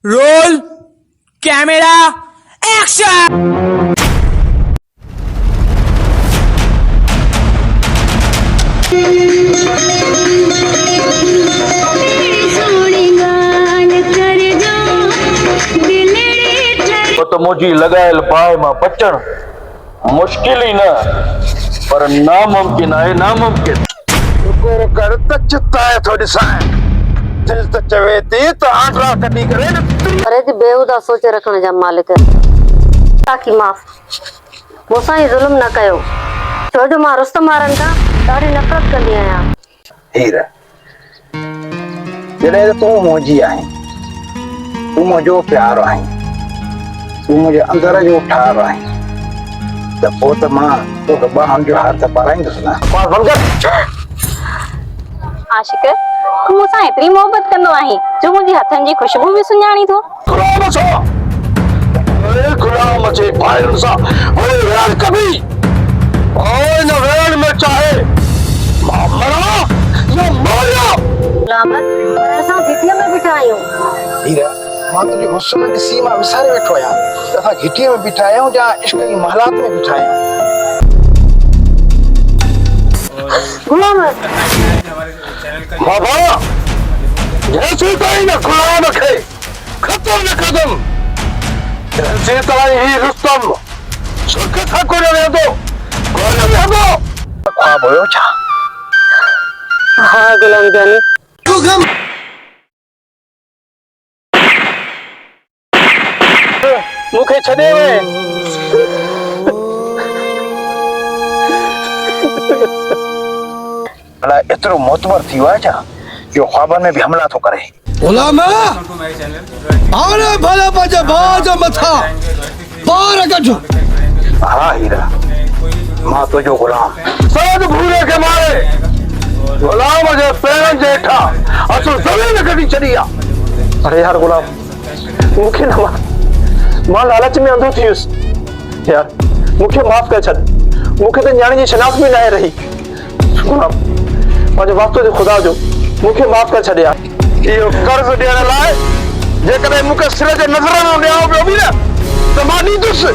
Roll camera action. तो मुझी लगायल पाए मां बचण मुश्किल ही ना पर नामुमकिन है नामुमकिन। शुक्र कर त चिताए थो ॾिसां दिल त चवे थी त आंडरा कढी करे अरे जी बेहुदा सोचे रखण जा मालिक ताकि माफ़ मूंसां ही ज़ुल्म न कयो छो जो मां रुस्तम वारनि खां ॾाढी नफ़रत कंदी आहियां। हीर जॾहिं तूं मुंहिंजी आहीं तूं मुंहिंजो प्यार आहीं तूं मुंहिंजे अंदर जो ठार आहीं त पोइ त मां तोखे ॿारनि जो हार त पाराईंदुसि न। आशिक तूं मूंसां एतिरी मोहबत कंदो आहीं जो मुंहिंजी हथनि जी खुशबू बि सुञाणी थो। गुलाम छो अरे गुलाम जे भाइयुनि सां वरी वेड़ कबी ओए न वेड़ में चाहे मां मरा या मारिया गुलाम पर असां घिटीअ में बीठा आहियूं। हीर मां तुंहिंजी हुस्न ॾिसी मां विसारे वेठो आहियां त असां घिटीअ में बीठा आहियूं या इश्क जी महलात में बीठा आहियूं। गुलाम बाबा जैसे ताईं न गुलाम खे ख़त्म न कदम जैसे ताईं ही रुस्तम सुख था कोन वेंदो कोन वेंदो। ख्वाब हुयो छा? हाँ गुलाम जानी मूंखे छॾे वे भला एतिरो मोतबर थी वियो आहे छा जो ख्वाबनि में बि हमला थो करे। गुलाम अरे भले पंहिंजे भाउ जे मथां पार कढ। हा हीरा मां तुंहिंजो गुलाम सद भूरे के मारे गुलाम जे पैरनि जे हेठां असुल ज़मीन कढी छॾी आहे। अरे यार गुलाम मूंखे न मां लालच में अंधो थी वियुसि यार मूंखे माफ़ करे छॾ मूंखे त न्याणी जी शनाख़्त बि न आहे रही। गुलाम पंहिंजे वास्तो जे ख़ुदा जो मूंखे माफ़ करे छॾ यार। इहो कर्ज़ ॾियण लाइ जेकॾहिं मूंखे सिर जे नज़र में ॾियां पियो बि न त मां ॾींदुसि।